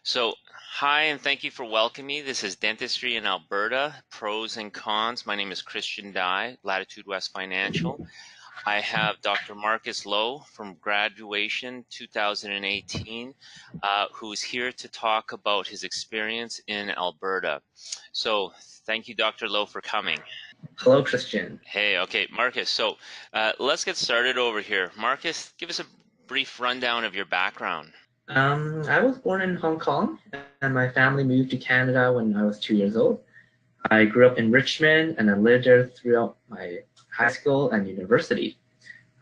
So, hi, and thank you for welcoming me. This is Dentistry in Alberta, pros and cons. My name is Christian Dye, Latitude West Financial. I have Dr. Marcus Lowe from graduation 2018, who's here to talk about his experience in Alberta. So, thank you, Dr. Lowe, for coming. Hello, Christian. Hey, okay, Marcus. So, let's get started over here. Marcus, give us a brief rundown of your background. I was born in Hong Kong, and my family moved to Canada when I was 2 years old. I grew up in Richmond, and I lived there throughout my high school and university.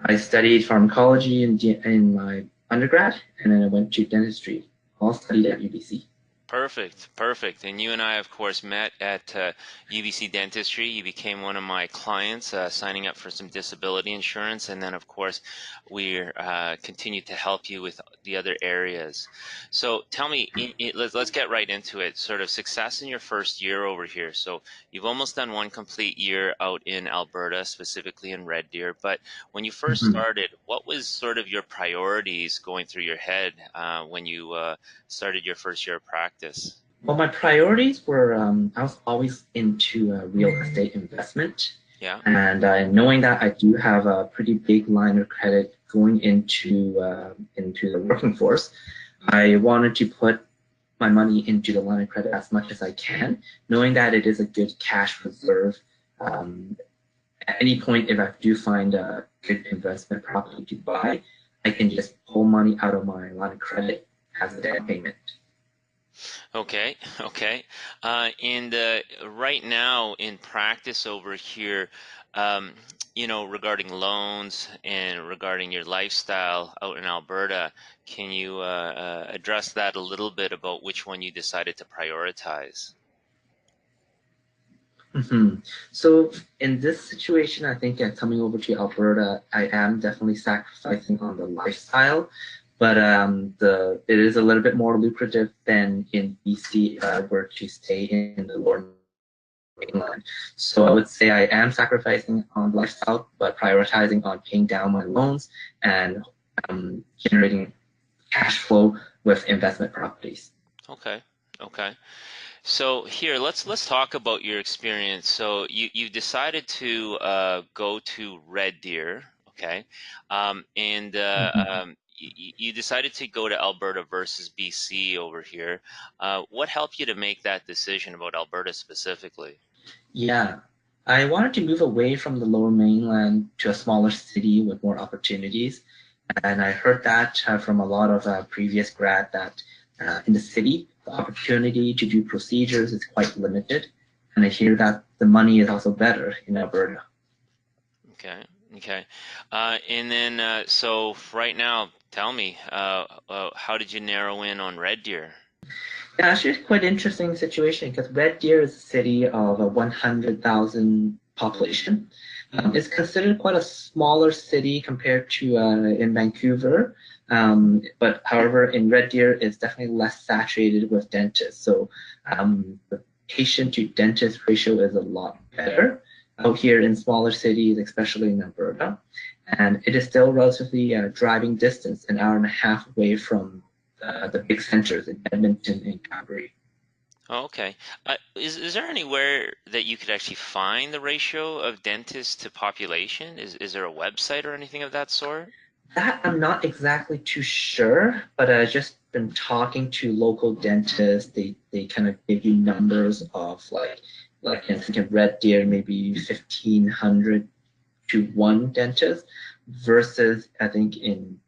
I studied pharmacology in my undergrad, and then I went to dentistry, all studied at UBC. Perfect, perfect. And you and I, of course, met at UBC Dentistry. You became one of my clients, signing up for some disability insurance, and then, of course, we continue to help you with the other areas. So, tell me, let's get right into it. Sort of success in your first year over here. So, you've almost done one complete year out in Alberta, specifically in Red Deer. But when you first Mhm. started, what was sort of your priorities going through your head when you started your first year of practice? Well, my priorities were I was always into real estate investment. Yeah. And knowing that I do have a pretty big line of credit going into the working force, I wanted to put my money into the line of credit as much as I can, knowing that it is a good cash reserve. Um, at any point, if I do find a good investment property to buy, I can just pull money out of my line of credit as a down payment. Okay. Okay. And right now in practice over here, um, regarding loans and regarding your lifestyle out in Alberta, can you address that a little bit about which one you decided to prioritize? Mhm. So in this situation, I think coming over to Alberta, I am definitely sacrificing on the lifestyle, but the it is a little bit more lucrative than in BC if I were to stay in the lower mainland. So I would say I am sacrificing on lifestyle, but prioritizing on paying down my loans and generating cash flow with investment properties. Okay. Okay. So here, let's talk about your experience. So you decided to go to Red Deer, okay, and Mhm. you decided to go to Alberta versus BC over here. What helped you to make that decision about Alberta specifically? Yeah, I wanted to move away from the lower mainland to a smaller city with more opportunities. And I heard that from a lot of previous grad that in the city, the opportunity to do procedures is quite limited. And I hear that the money is also better in Alberta. Okay, okay, and then so right now, tell me, how did you narrow in on Red Deer? Yeah, actually, it's quite interesting situation because Red Deer is a city of a 100,000 population. It's considered quite a smaller city compared to in Vancouver. But however, in Red Deer, it's definitely less saturated with dentists. So the patient to dentist ratio is a lot better out here in smaller cities, especially in Alberta. And it is still relatively driving distance, an hour and a half away from the big centers in Edmonton and Calgary. Oh, okay. Is there anywhere that you could actually find the ratio of dentists to population? Is there a website or anything of that sort? That I'm not exactly too sure, but I've just been talking to local dentists. They kind of give you numbers of like I think in Red Deer maybe 1,500 to one dentist versus I think in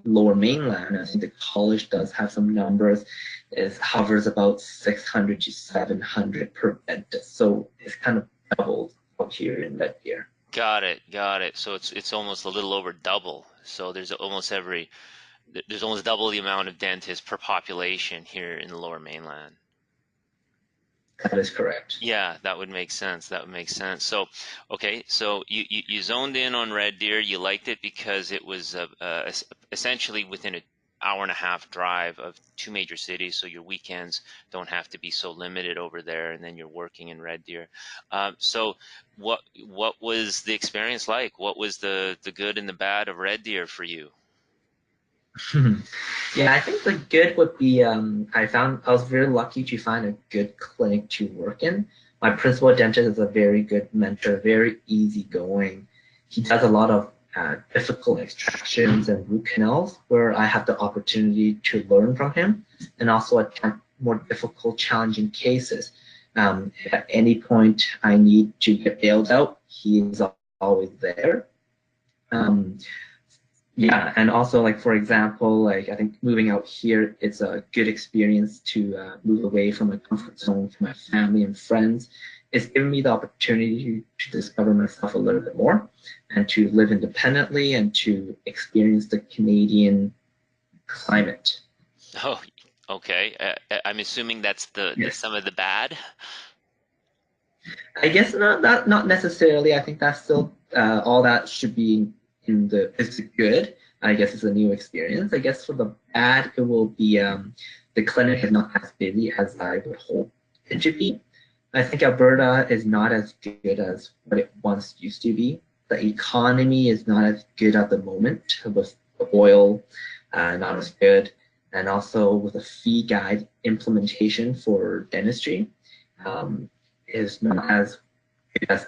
Lower Mainland. I think the college does have some numbers. It hovers about 600 to 700 per dentist. So it's kind of doubled out here in Red Deer. Got it, got it. So it's almost a little over double. So there's almost double the amount of dentists per population here in the Lower Mainland. That is correct. Yeah, that would make sense. That would make sense. So, okay, so you zoned in on Red Deer. You liked it because it was essentially within an hour and a half drive of two major cities, so your weekends don't have to be so limited over there, and then you're working in Red Deer. So, what was the experience like? What was the good and the bad of Red Deer for you? Yeah, I think the good would be I was very lucky to find a good clinic to work in. My principal dentist is a very good mentor, very easygoing. He does a lot of difficult extractions and root canals where I have the opportunity to learn from him and also attempt more difficult, challenging cases. If at any point I need to get bailed out, he is always there. Um, yeah, and also like for example, like I think moving out here, it's a good experience to move away from my comfort zone, from my family and friends. It's given me the opportunity to discover myself a little bit more and to live independently and to experience the Canadian climate. Oh, okay. I'm assuming that's the Yes. some of the bad. I guess not necessarily. I think that's still all that should be in the is good. I guess it's a new experience. I guess for the bad, it will be the clinic is not as busy as I would hope it to be. I think Alberta is not as good as what it once used to be. The economy is not as good at the moment with the oil, not as good, and also with the fee guide implementation for dentistry. Um, is not as good as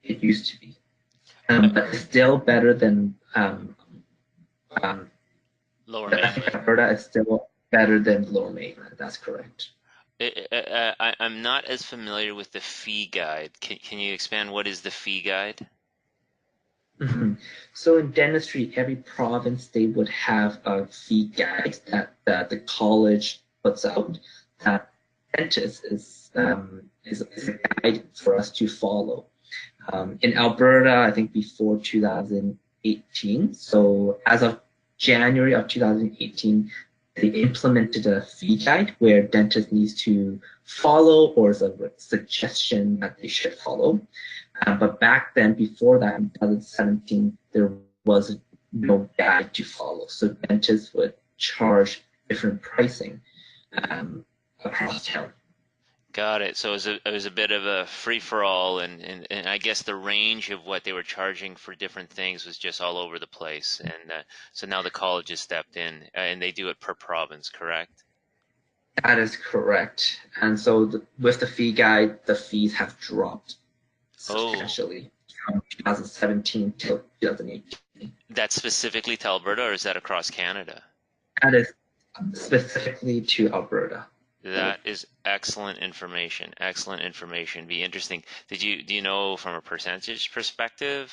it used to be. Uh, But it's still better than um, Lower I think Mainland. Alberta is still better than Lower Mainland. That's correct. I'm not as familiar with the fee guide. Can you expand what is the fee guide? Mhm. So in dentistry, every province they would have a fee guide that the college puts out. That dentist is a guide for us to follow. In Alberta, I think before 2018. So as of January of 2018, they implemented a fee guide where dentists needs to follow or is a suggestion that they should follow. But back then, before that, in 2017, there was no guide to follow. So dentists would charge different pricing um, across town. Got it. So it was a bit of a free for all, and I guess the range of what they were charging for different things was just all over the place. And so now the college has stepped in, and they do it per province, correct? That is correct. And so with the fee guide, the fees have dropped Oh, substantially from 2017 till 2018. that's specifically to Alberta, or is that across Canada? That is specifically to Alberta. That is excellent information. Excellent information. Be interesting. Do you know from a percentage perspective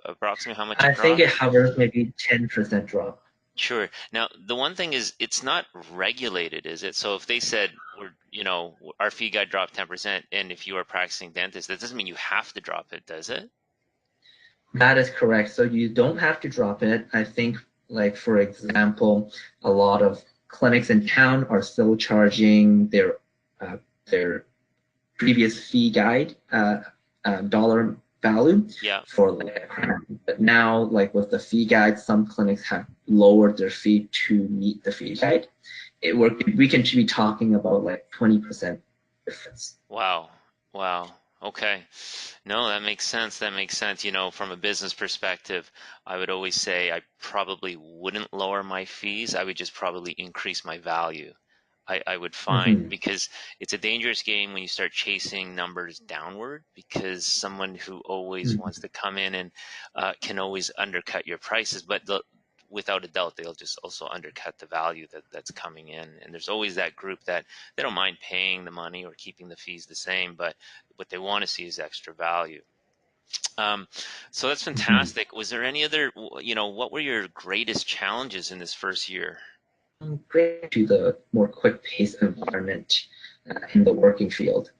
approximately how much it I think dropped? it hovers maybe 10% drop. Sure. Now, the one thing is it's not regulated, is it? So if they said our fee guide dropped 10%, and if you are a practicing dentist, that doesn't mean you have to drop it, does it? That is correct. So you don't have to drop it. I think, like for example, a lot of clinics in town are still charging uh, their previous fee guide dollar value Yeah. for like a crown. But now, like with the fee guide, some clinics have lowered their fee to meet the fee guide. We can be talking about like 20% difference. Wow. Wow. Okay. No, that makes sense. That makes sense. From a business perspective, I would always say I probably wouldn't lower my fees. I would just probably increase my value. I would find Mm-hmm. because it's a dangerous game when you start chasing numbers downward because someone who always wants to come in and can always undercut your prices, but without a doubt, they'll just also undercut the value that's coming in. And there's always that group that they don't mind paying the money or keeping the fees the same, but what they want to see is extra value. Um, so that's Mm-hmm. fantastic. Was there any other, what were your greatest challenges in this first year? Great to the more quick-paced environment in the working field.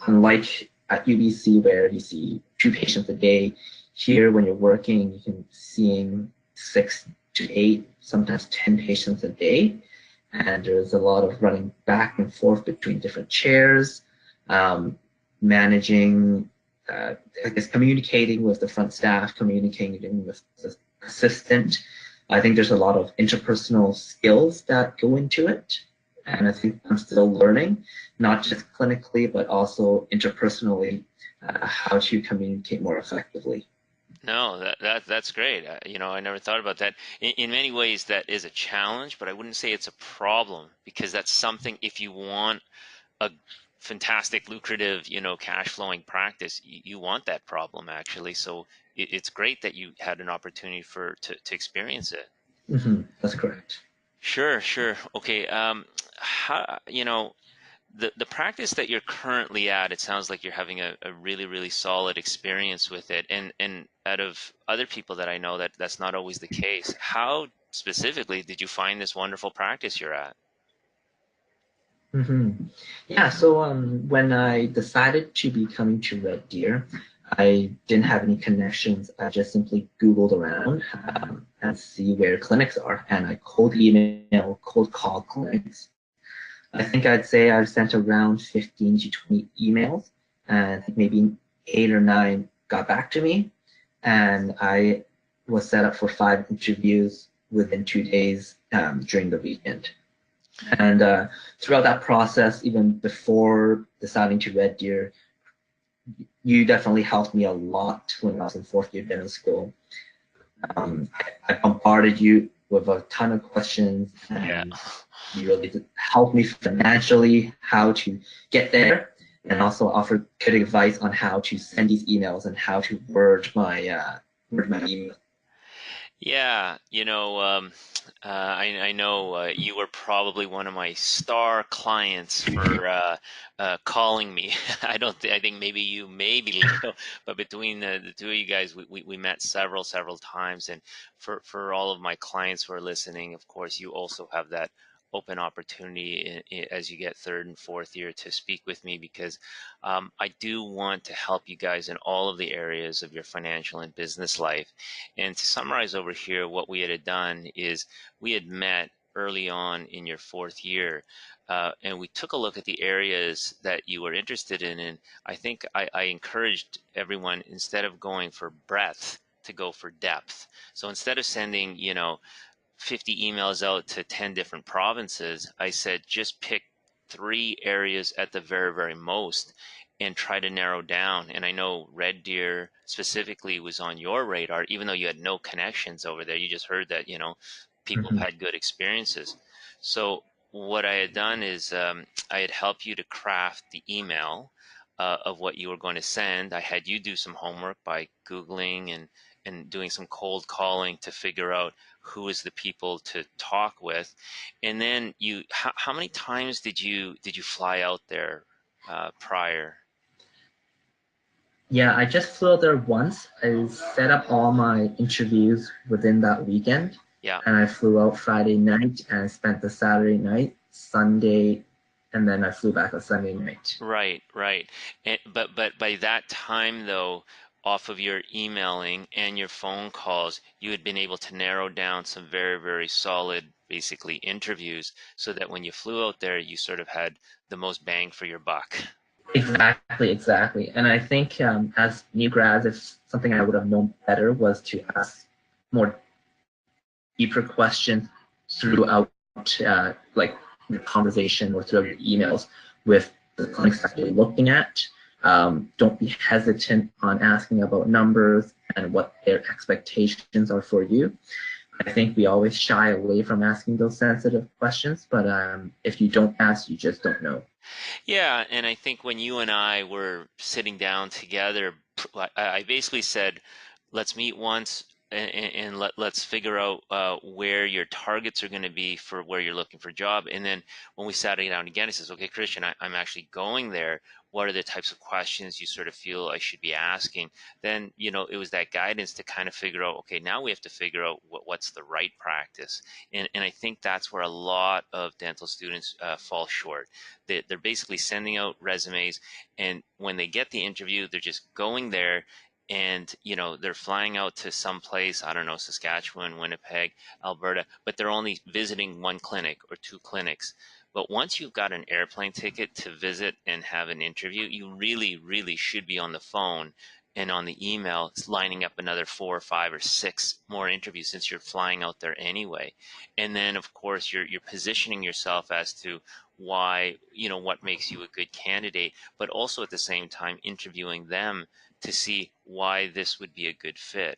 Unlike at UBC where you see 2 patients a day, here when you're working, you can be seeing 6 to 8, sometimes 10 patients a day. And there's a lot of running back and forth between different chairs, um, managing, I guess, communicating with the front staff, communicating with the assistant. I think there's a lot of interpersonal skills that go into it. And I think I'm still learning, not just clinically, but also interpersonally, how to communicate more effectively. No, that's great. I never thought about that. In many ways, that is a challenge, but I wouldn't say it's a problem because that's something if you want a fantastic, lucrative, cash flowing practice, you want that problem actually. So it's great that you had an opportunity to experience it. That's correct. Sure, sure. Okay. How, the practice that you're currently at, it sounds like you're having a really, really solid experience with it. And out of other people that I know, that's not always the case. How specifically did you find this wonderful practice you're at? hmm Yeah, so when I decided to be coming to Red Deer, I didn't have any connections. I just simply Googled around and see where clinics are, and I cold email, cold call clinics. I think I'd say I've sent around 15 to 20 emails, and I think maybe 8 or 9 got back to me, and I was set up for 5 interviews within 2 days during the weekend. And throughout that process, even before deciding to Red Deer, you definitely helped me a lot when I was in fourth year dental school. I bombarded you with a ton of questions, Yeah. and you really did help me financially how to get there, and also offered good advice on how to send these emails and how to word my email. Yeah, I know you were probably one of my star clients for calling me. I think maybe you, maybe Leo, but between the two of you guys, we met several times. And for all of my clients who are listening, of course, you also have that open opportunity as you get third and fourth year to speak with me because I do want to help you guys in all of the areas of your financial and business life. And to summarize over here, what we had done is we had met early on in your fourth year, and we took a look at the areas that you were interested in. And I think I encouraged everyone, instead of going for breadth, to go for depth. So instead of sending, 50 emails out to 10 different provinces, I said just pick 3 areas at the very, very most and try to narrow down. And I know Red Deer specifically was on your radar, even though you had no connections over there. You just heard that, people have Mhm. had good experiences. So what I had done is I had helped you to craft the email of what you were going to send. I had you do some homework by Googling and doing some cold calling to figure out who is the people to talk with. And then how many times did you fly out there prior? Yeah, I just flew out there once. I set up all my interviews within that weekend, Yeah. and I flew out Friday night and spent the Saturday night, Sunday, and then I flew back on Sunday night. Right, right. But by that time though, off of your emailing and your phone calls, you had been able to narrow down some very, very solid, basically interviews, so that when you flew out there, you sort of had the most bang for your buck. Exactly, exactly. And I think as new grads, if something I would have known better was to ask more deeper questions throughout, like your conversation or throughout your emails with the clinics that you're looking at. Don't be hesitant on asking about numbers and what their expectations are for you. I think we always shy away from asking those sensitive questions, but if you don't ask, you just don't know. Yeah, and I think when you and I were sitting down together, I basically said, let's meet once and let's figure out where your targets are going to be for where you're looking for a job. And then when we sat down again, he says, okay, Christian, I'm actually going there. What are the types of questions you sort of feel I should be asking? Then, it was that guidance to kind of figure out, okay, now we have to figure out what's the right practice. And I think that's where a lot of dental students fall short. They're basically sending out resumes, and when they get the interview, they're just going there, and they're flying out to some place, I don't know, Saskatchewan, Winnipeg, Alberta, but they're only visiting one clinic or two clinics. But once you've got an airplane ticket to visit and have an interview, you really, really should be on the phone and on the email lining up another 4 or 5 or 6 more interviews, since you're flying out there anyway. And then of course you're positioning yourself as to why, what makes you a good candidate, but also at the same time interviewing them to see why this would be a good fit.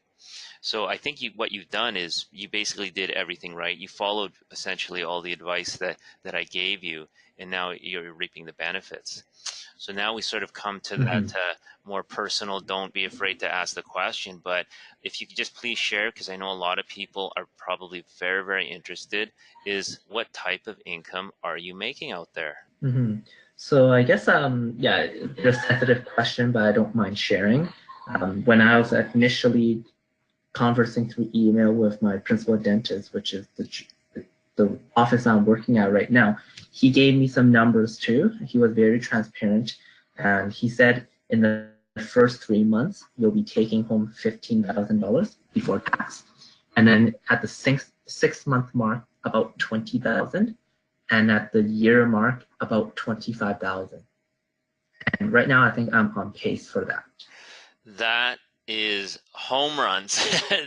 So I think what you've done is you basically did everything right. You followed essentially all the advice that I gave you, and now you're reaping the benefits. So now we sort of come to that more personal, don't be afraid to ask the question. But if you could just please share, because I know a lot of people are probably very, very interested, is what type of income are you making out there? So I guess yeah, it's a sensitive question, but I don't mind sharing. When I was initially conversing through email with my principal dentist, which is the office I'm working at right now, he gave me some numbers too. He was very transparent, and he said in the first 3 months you'll be taking home $15,000 before tax, and then at the six month mark about 20,000, and at the year mark about 25,000. And right now I think I'm on pace for that. That is home runs.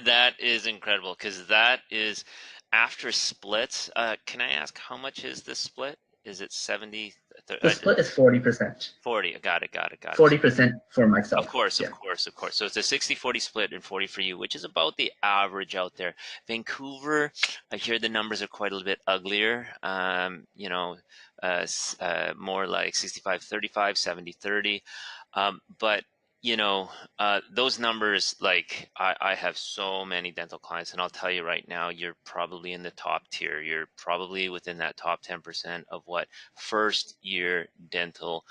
That is incredible, because that is after splits. Can I ask how much is the split? Is it 70? The split is 40%. 40. Got it. 40% for myself. Of course. Yeah. So it's a 60-40 split and 40 for you, which is about the average out there. Vancouver, I hear the numbers are quite a little bit uglier. More like 65-35, 70-30. But those numbers, like I have so many dental clients, and I'll tell you right now, you're probably in the top tier. You're probably within that top 10% of what first year dental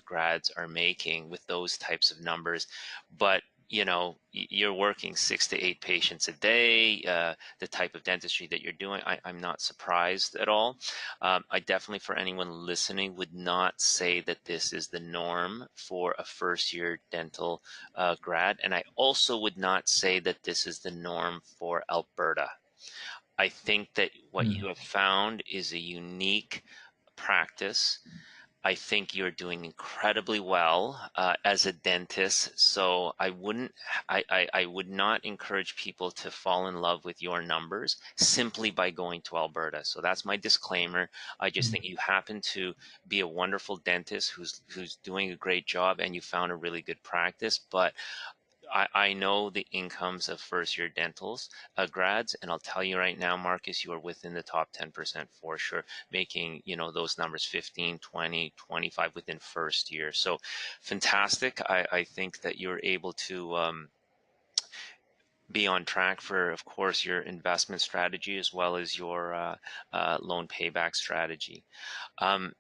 grads are making with those types of numbers. But you're working 6 to 8 patients a day, the type of dentistry that you're doing, I'm not surprised at all. I definitely, for anyone listening, would not say that this is the norm for a first year dental grad. And I also would not say that this is the norm for Alberta. I think that what you have found is a unique practice. I think you're doing incredibly well as a dentist. So I would not encourage people to fall in love with your numbers simply by going to Alberta. So that's my disclaimer. I just think you happen to be a wonderful dentist who's doing a great job, and you found a really good practice. But I know the incomes of first year dentals grads, and I'll tell you right now, Marcus, you are within the top 10% for sure, making those numbers 15, 20, 25 within first year. So fantastic. I think that you're able to be on track for, of course, your investment strategy as well as your loan payback strategy.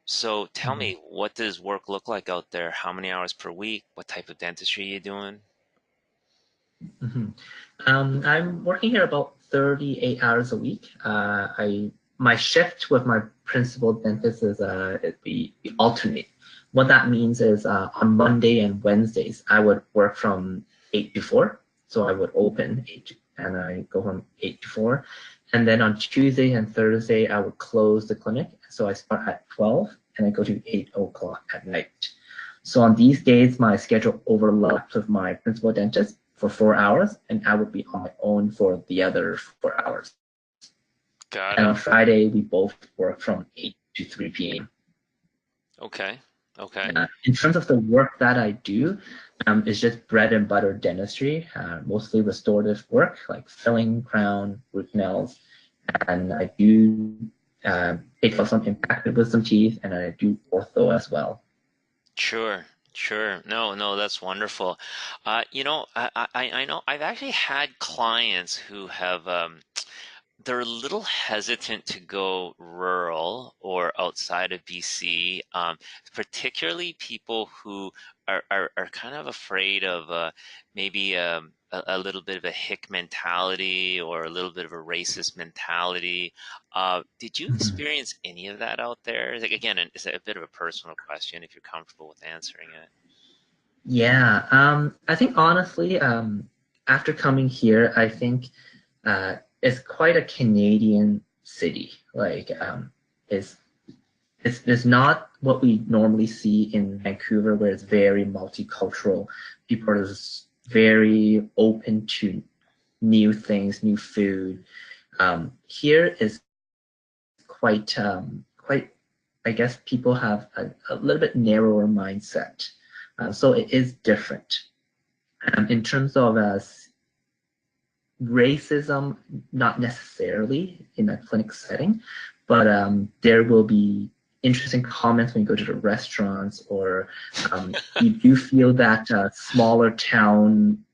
So tell me, what does work look like out there? How many hours per week? What type of dentistry are you doing? I'm working here about 38 hours a week. My shift with my principal dentist is we alternate. What that means is on Monday and Wednesdays I would work from 8 to 4. So I would open 8 and I go from 8 to 4. And then on Tuesday and Thursday I would close the clinic. So I start at 12 and I go to 8 o'clock at night. So on these days my schedule overlaps with my principal dentist for 4 hours, and I would be on my own for the other 4 hours. Got it. And on Friday, we both work from 8 to 3 p.m. Okay. In terms of the work that I do, it's just bread and butter dentistry, mostly restorative work like filling, crown, root canals, and I do take out some impacted wisdom teeth, and I do ortho as well. Sure. No, that's wonderful. I know I've actually had clients who have, they're a little hesitant to go rural or outside of BC, particularly people who are kind of afraid of maybe a little bit of a hick mentality or a little bit of a racist mentality. Did you experience any of that out there? Like, again, it's a bit of a personal question if you're comfortable with answering it. Yeah, I think honestly, after coming here, I think it's quite a Canadian city. Like, it's not what we normally see in Vancouver, where it's very multicultural. People are just very open to new things, new food. Here is quite, I guess people have a little bit narrower mindset. So it is different. In terms of racism, not necessarily in a clinic setting, but there will be interesting comments when you go to the restaurants, or you do feel that smaller town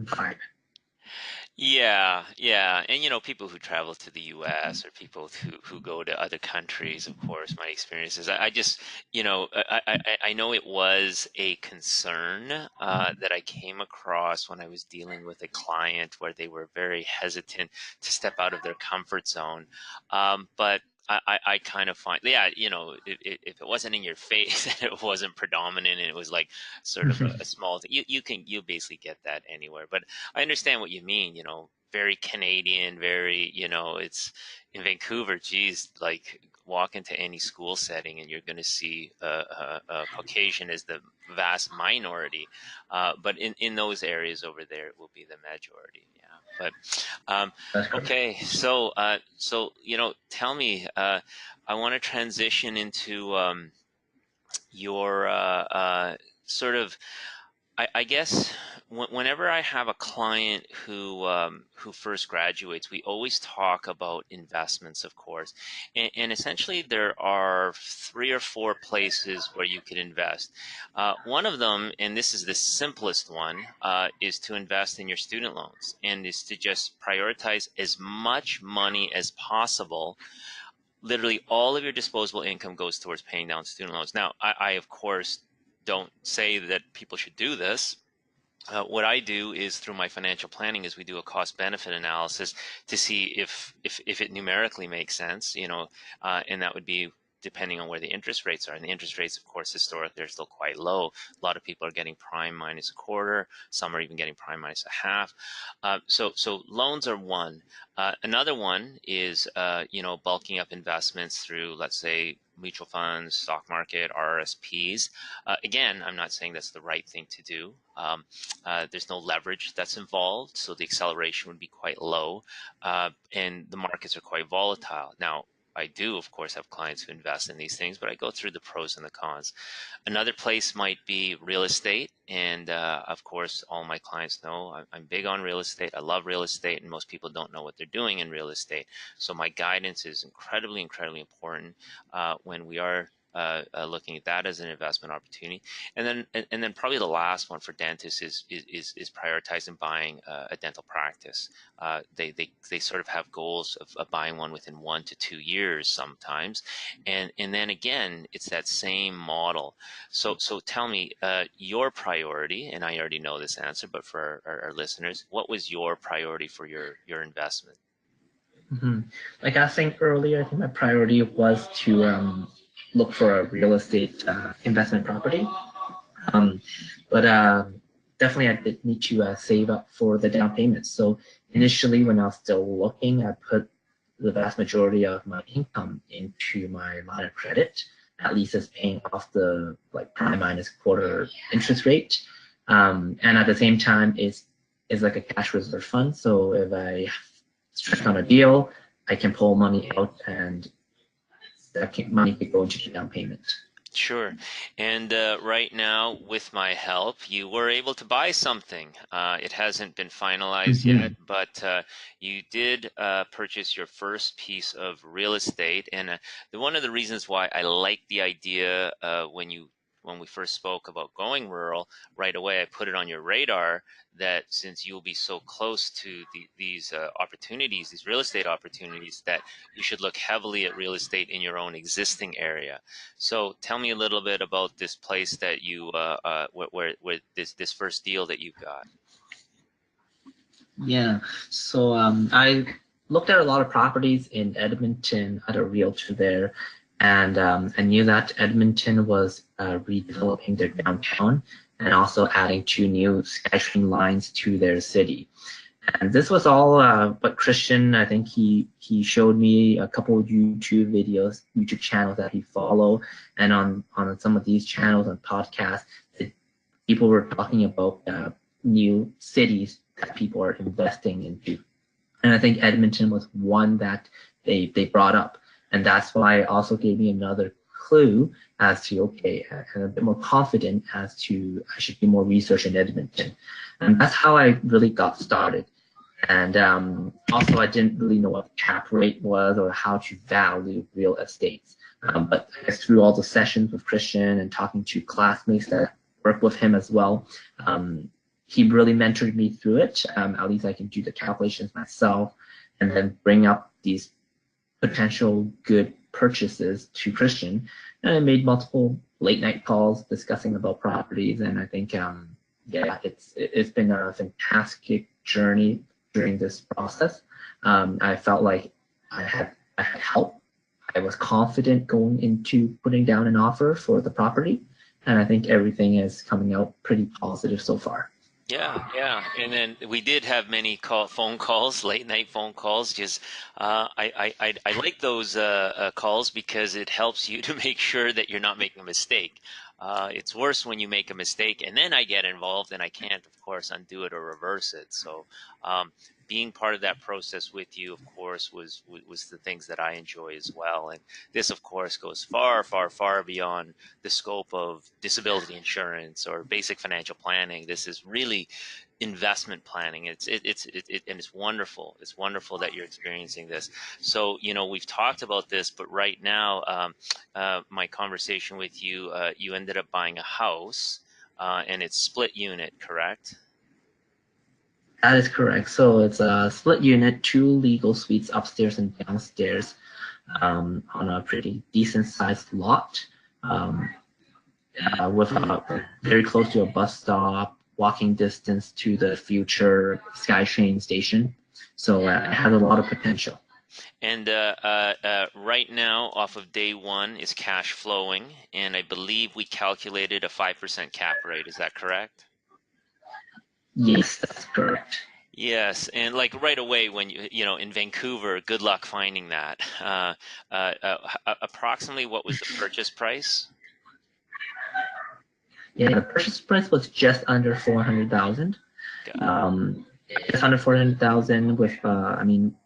vibe. Yeah, yeah. And people who travel to the US or people who go to other countries, of course, my experiences. I just, I know it was a concern that I came across when I was dealing with a client where they were very hesitant to step out of their comfort zone. But I kind of find, yeah, if it wasn't in your face and it wasn't predominant and it was like sort of a small thing, you basically get that anywhere. But I understand what you mean, very Canadian, very, it's in Vancouver, geez, like walk into any school setting and you're going to see Caucasian as the vast minority. But in those areas over there, it will be the majority. Yeah. But That's correct. okay, so tell me, I want to transition into your sort of, I guess whenever I have a client who first graduates, we always talk about investments, of course, and essentially there are 3 or 4 places where you could invest. One of them, and this is the simplest one, is to invest in your student loans, and is to just prioritize as much money as possible. Literally all of your disposable income goes towards paying down student loans. Now, I of course don't say that people should do this. What I do is through my financial planning is we do a cost benefit analysis to see if it numerically makes sense, and that would be depending on where the interest rates are. And the interest rates, of course, historically are still quite low. A lot of people are getting prime minus a quarter. Some are even getting prime minus a half. So loans are one. Another one is, bulking up investments through, let's say, mutual funds, stock market, RRSPs. Again, I'm not saying that's the right thing to do. There's no leverage that's involved, so the acceleration would be quite low, and the markets are quite volatile. Now, I do, of course, have clients who invest in these things, but I go through the pros and the cons. Another place might be real estate, and of course, all my clients know I'm big on real estate. I love real estate, and most people don't know what they're doing in real estate. So my guidance is incredibly, incredibly important when we are looking at that as an investment opportunity. And then probably the last one for dentists is prioritizing buying a dental practice. They sort of have goals of buying one within 1 to 2 years sometimes, and then again it's that same model. So tell me your priority, and I already know this answer, but for our listeners, what was your priority for your investment? Mm-hmm. Like I was saying earlier, I think my priority was to look for a real estate investment property. Um, but definitely, I did need to save up for the down payment. So initially, when I was still looking, I put the vast majority of my income into my line of credit, at least as paying off the like prime minus quarter interest rate. And at the same time, is like a cash reserve fund. So if I strike on a deal, I can pull money out, and money could go into the down payment. Sure. And right now, with my help, you were able to buy something. It hasn't been finalized yet, but you did purchase your first piece of real estate. And one of the reasons why I like the idea when we first spoke about going rural, right away I put it on your radar that since you'll be so close to these opportunities, these real estate opportunities, that you should look heavily at real estate in your own existing area. So tell me a little bit about this place that you, where this first deal that you got. Yeah. So I looked at a lot of properties in Edmonton. I had a realtor there, and I knew that Edmonton was redeveloping their downtown and also adding 2 new SkyTrain lines to their city. And this was all but Christian. I think he showed me a couple of YouTube channels that he follow, and on some of these channels and podcasts, people were talking about new cities that people are investing into. And I think Edmonton was one that they brought up. And that's why it also gave me another clue as to, okay, and a bit more confident as to I should do more research in Edmonton. And that's how I really got started. And also, I didn't really know what the cap rate was or how to value real estate. But I guess through all the sessions with Christian and talking to classmates that work with him as well, he really mentored me through it. At least I can do the calculations myself and then bring up these potential good purchases to Christian. And I made multiple late night calls discussing about properties. And I think, yeah, it's been a fantastic journey during this process. I felt like I had help. I was confident going into putting down an offer for the property, and I think everything is coming out pretty positive so far. Yeah, yeah. And then we did have many phone calls, late night phone calls. Just I like those calls because it helps you to make sure that you're not making a mistake. It's worse when you make a mistake and then I get involved and I can't, of course, undo it or reverse it. So being part of that process with you, of course, was the things that I enjoy as well. And this, of course, goes far, far, far beyond the scope of disability insurance or basic financial planning. This is really investment planning. And it's wonderful. It's wonderful that you're experiencing this. So, we've talked about this, but right now, my conversation with you, you ended up buying a house, and it's split unit, correct? That is correct. So it's a split unit, two legal suites upstairs and downstairs, on a pretty decent sized lot, um, with very close to a bus stop, walking distance to the future SkyTrain station. So it has a lot of potential. And right now, off of day one, is cash flowing, and I believe we calculated a 5% cap rate. Is that correct? Yes, that's correct. Yes, and like right away when in Vancouver, good luck finding that. Approximately what was the purchase price? Yeah, the purchase price was just under 400,000. Got it. Just under 400,000 with,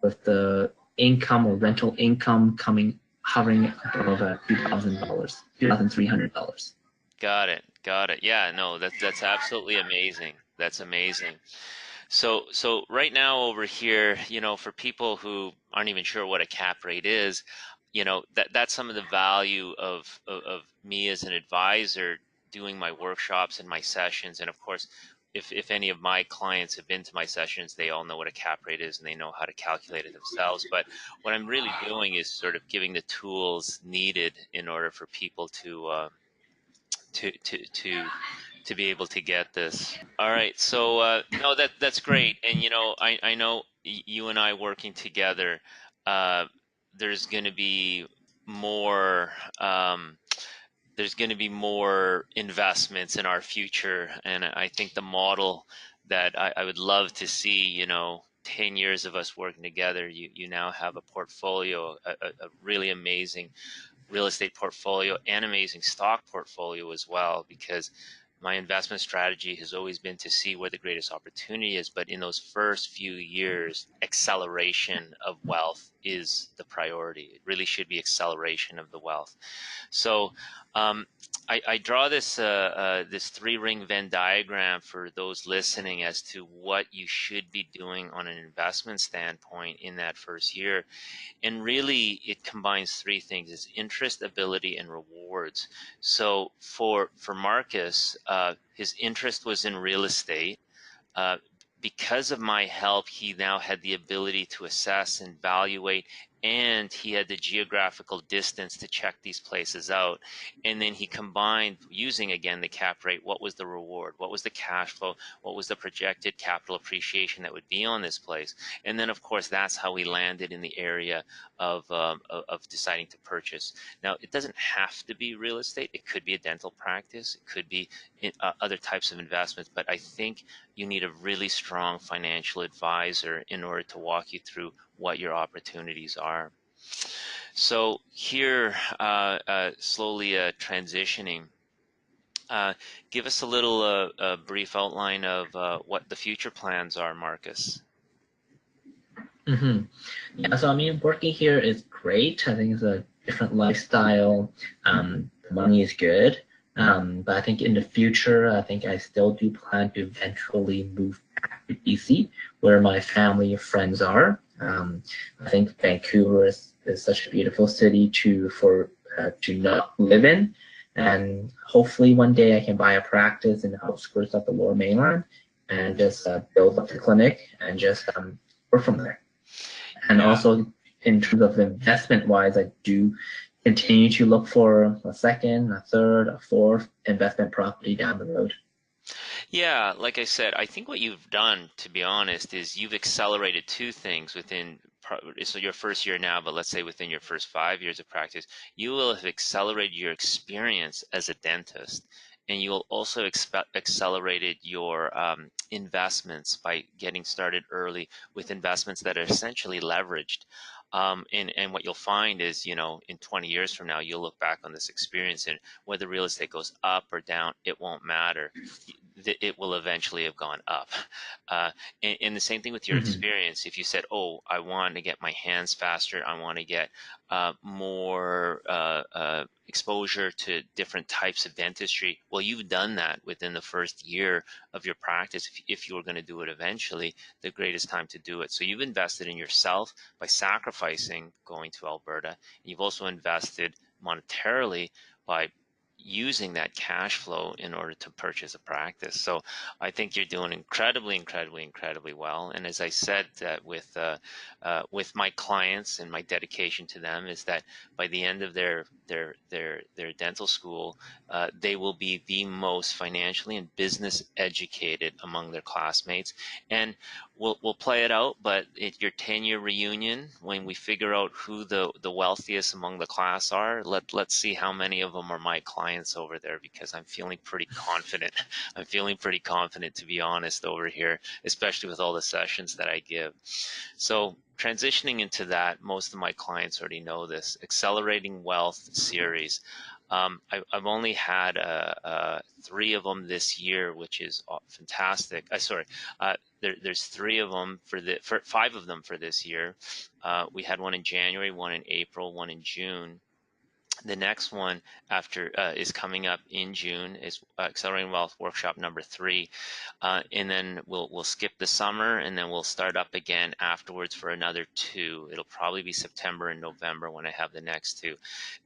with the income or rental income coming hovering above $2,000, $2,300. Got it. Got it. Yeah, no, that's absolutely amazing. That's amazing. So right now over here, for people who aren't even sure what a cap rate is, that's some of the value of me as an advisor doing my workshops and my sessions. And of course, if any of my clients have been to my sessions, they all know what a cap rate is and they know how to calculate it themselves. But what I'm really doing is sort of giving the tools needed in order for people to to to to be able to get this. All right, so no, that's great, and I know you and I working together, uh, there's going to be more. There's going to be more investments in our future, and I think the model that I would love to see, 10 years of us working together, you now have a portfolio, a really amazing real estate portfolio and amazing stock portfolio as well, because my investment strategy has always been to see where the greatest opportunity is. But in those first few years, acceleration of wealth is the priority. It really should be acceleration of the wealth. So I draw this three-ring Venn diagram for those listening as to what you should be doing on an investment standpoint in that first year. And really, it combines three things: it's interest, ability, and rewards. So for Marcus, his interest was in real estate. Uh, because of my help, he now had the ability to assess and evaluate, and he had the geographical distance to check these places out. And then he combined, using again the cap rate, what was the reward, what was the cash flow, what was the projected capital appreciation that would be on this place. And then, of course, that's how we landed in the area of deciding to purchase. Now, it doesn't have to be real estate. It could be a dental practice. It could be other types of investments. But I think you need a really strong financial advisor in order to walk you through what your opportunities are. So here, slowly transitioning, uh, give us a little brief outline of what the future plans are, Marcus. Mm-hmm. Yeah, so working here is great. I think it's a different lifestyle. The money is good. But I think in the future, I think I still do plan to eventually move back to BC, where my family and friends are. I think Vancouver is such a beautiful city to not live in, and hopefully one day I can buy a practice in the outskirts of the Lower Mainland and just build up the clinic and just work from there. And Yeah. also in terms of investment wise, I do continue to look for a second, a third, a fourth investment property down the road. Yeah, like I said, I think what you've done, to be honest, is you've accelerated two things within, so your first year now, but let's say within your first 5 years of practice, you will have accelerated your experience as a dentist, and you will also accelerated your investments by getting started early with investments that are essentially leveraged. And what you'll find is, in 20 years from now, you'll look back on this experience, and whether real estate goes up or down, it won't matter. It will eventually have gone up. And the same thing with your Mm-hmm. experience. If you said, "Oh, I want to get my hands faster. I want to get more exposure to different types of dentistry," well, you've done that within the first year of your practice. If you were going to do it eventually, the greatest time to do it. So you've invested in yourself by sacrificing going to Alberta. And you've also invested monetarily by using that cash flow in order to purchase a practice. So I think you're doing incredibly, incredibly, incredibly well. And as I said, that with my clients and my dedication to them is that by the end of their dental school, they will be the most financially and business educated among their classmates. And we'll play it out, but at your 10-year reunion, when we figure out who the wealthiest among the class are, let's see how many of them are my clients over there, because I'm feeling pretty confident. I'm feeling pretty confident, to be honest, over here, especially with all the sessions that I give. So transitioning into that, most of my clients already know this Accelerating Wealth series. I've only had 3 of them this year, which is fantastic. Sorry, there's 3 of them for 5 of them for this year. We had one in January, one in April, one in June. The next one after is coming up in June is Accelerating Wealth Workshop number 3, and then we'll skip the summer, and then we'll start up again afterwards for another 2. It'll probably be September and November when I have the next 2.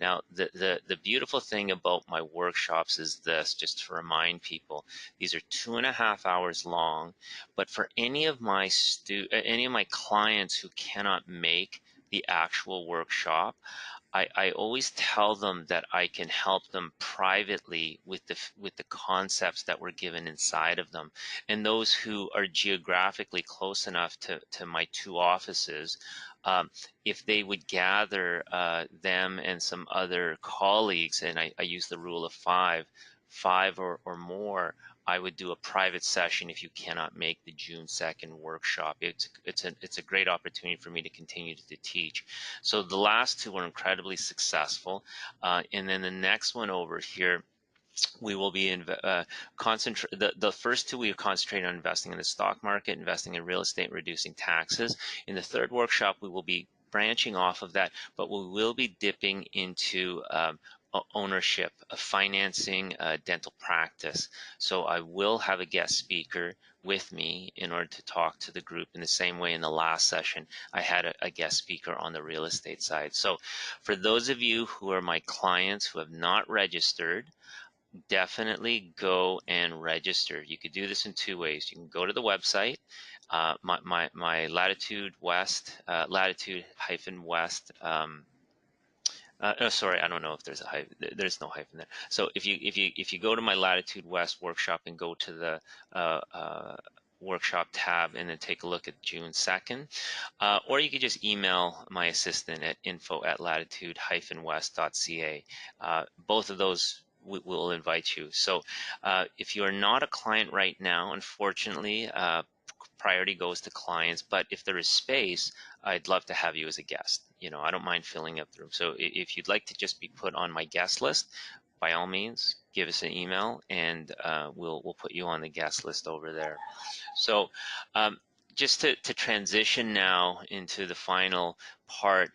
Now, the beautiful thing about my workshops is this, just to remind people, these are 2.5 hours long, but for any of my clients who cannot make the actual workshop, I always tell them that I can help them privately with the concepts that were given inside of them. And those who are geographically close enough to my 2 offices, if they would gather them and some other colleagues, and I use the rule of 5 or more, I would do a private session if you cannot make the June 2nd workshop. It's a great opportunity for me to continue to teach. So the last 2 were incredibly successful. And then the next one over here, we will be concentrate. The first 2 we are concentrating on investing in the stock market, investing in real estate, reducing taxes. In the 3rd workshop, we will be branching off of that, but we will be dipping into ownership, of financing dental practice. So I will have a guest speaker with me in order to talk to the group in the same way in the last session I had a guest speaker on the real estate side. So for those of you who are my clients who have not registered, definitely go and register. You could do this in 2 ways. You can go to the website, my Latitude West, Latitude hyphen West. No, sorry, I don't know if there's a hyphen. There's no hyphen there. So if you go to my Latitude West workshop and go to the workshop tab and then take a look at June 2nd, or you could just email my assistant at info@latitude-west.ca. Both of those will invite you. So if you are not a client right now, unfortunately, priority goes to clients, but if there is space, I'd love to have you as a guest. I don't mind filling up the room. So if you'd like to just be put on my guest list, by all means, give us an email and we'll put you on the guest list over there. So just to transition now into the final part,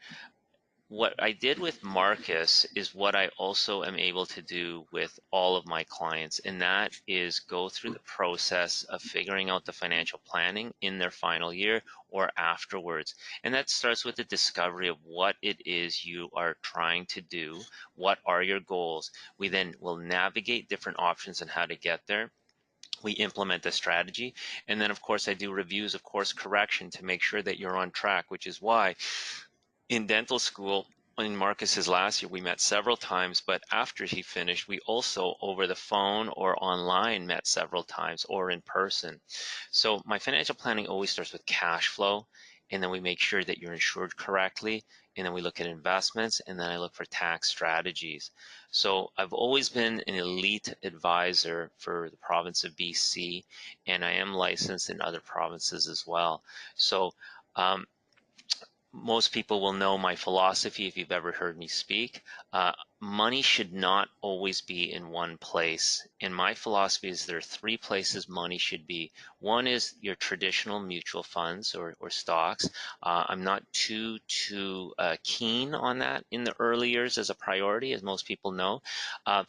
what I did with Marcus is what I also am able to do with all of my clients, and that is go through the process of figuring out the financial planning in their final year or afterwards. And that starts with the discovery of what it is you are trying to do, what are your goals. We then will navigate different options and how to get there. We implement the strategy, and then of course I do reviews of course correction to make sure that you're on track, which is why in dental school in Marcus's last year, we met several times, but after he finished, we also over the phone or online met several times or in person. So my financial planning always starts with cash flow, and then we make sure that you're insured correctly, and then we look at investments, and then I look for tax strategies. So I've always been an elite advisor for the province of BC, and I am licensed in other provinces as well. So most people will know my philosophy if you've ever heard me speak. Money should not always be in one place. And my philosophy is there are three places money should be. One is your traditional mutual funds or stocks. I'm not too keen on that in the early years as a priority, as most people know. Uh,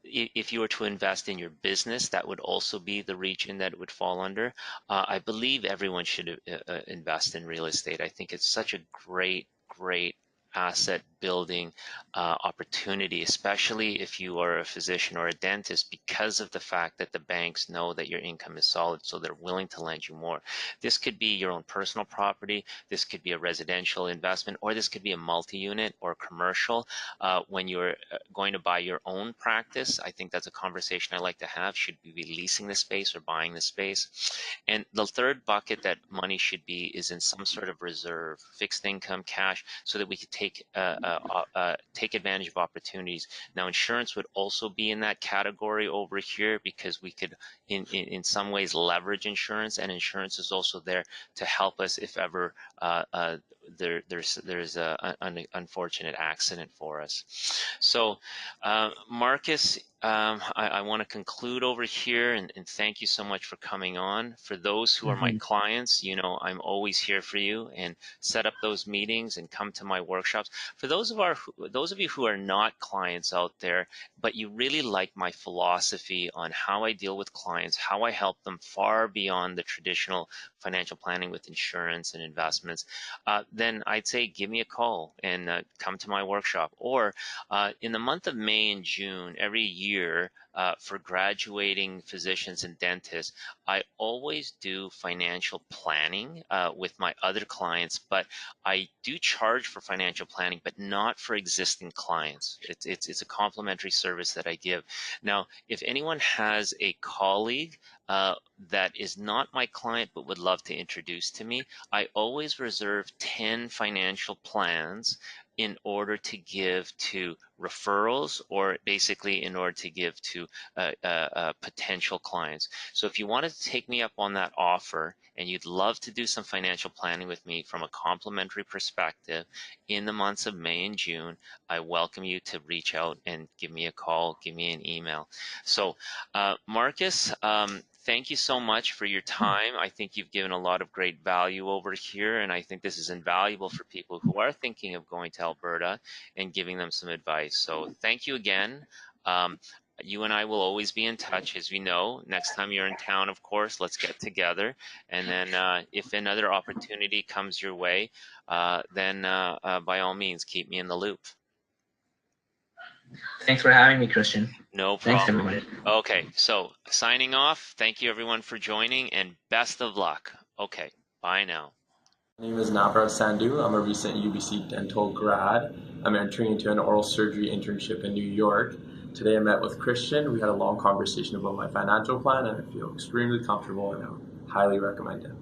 if you were to invest in your business, that would also be the region that it would fall under. I believe everyone should invest in real estate. I think it's such a great asset building opportunity, especially if you are a physician or a dentist, because of the fact that the banks know that your income is solid, so they're willing to lend you more. This could be your own personal property, this could be a residential investment, or this could be a multi-unit or commercial. When you're going to buy your own practice, I think that's a conversation I like to have. Should we be leasing the space or buying the space? And the third bucket that money should be is in some sort of reserve, fixed income, cash, so that we could take advantage of opportunities. Now, insurance would also be in that category over here because we could, in some ways, leverage insurance, and insurance is also there to help us if ever there's an unfortunate accident for us. So, Marcus, I want to conclude over here and thank you so much for coming on. For those who are my clients, you know, I'm always here for you, and set up those meetings and come to my workshops. For those of you who are not clients out there, but you really like my philosophy on how I deal with clients, how I help them far beyond the traditional financial planning with insurance and investments, then I'd say give me a call and come to my workshop. Or in the month of May and June every year, for graduating physicians and dentists, I always do financial planning with my other clients, but I do charge for financial planning, but not for existing clients. It's a complimentary service that I give. Now, if anyone has a colleague that is not my client but would love to introduce to me, I always reserve 10 financial plans in order to give to referrals, or basically in order to give to potential clients. So if you wanted to take me up on that offer and you'd love to do some financial planning with me from a complimentary perspective in the months of May and June, I welcome you to reach out and give me a call, give me an email. So Marcus, thank you so much for your time. I think you've given a lot of great value over here, and I think this is invaluable for people who are thinking of going to Alberta and giving them some advice. So thank you again. You and I will always be in touch, as we know. Next time you're in town, of course, let's get together. And then if another opportunity comes your way, then by all means, keep me in the loop. Thanks for having me, Christian. No Thanks, problem. everybody. Okay, so signing off. Thank you, everyone, for joining, and best of luck. Okay, bye now. My name is Navrat Sandhu. I'm a recent UBC dental grad. I'm entering into an oral surgery internship in New York. Today I met with Christian. We had a long conversation about my financial plan, and I feel extremely comfortable, and I would highly recommend it.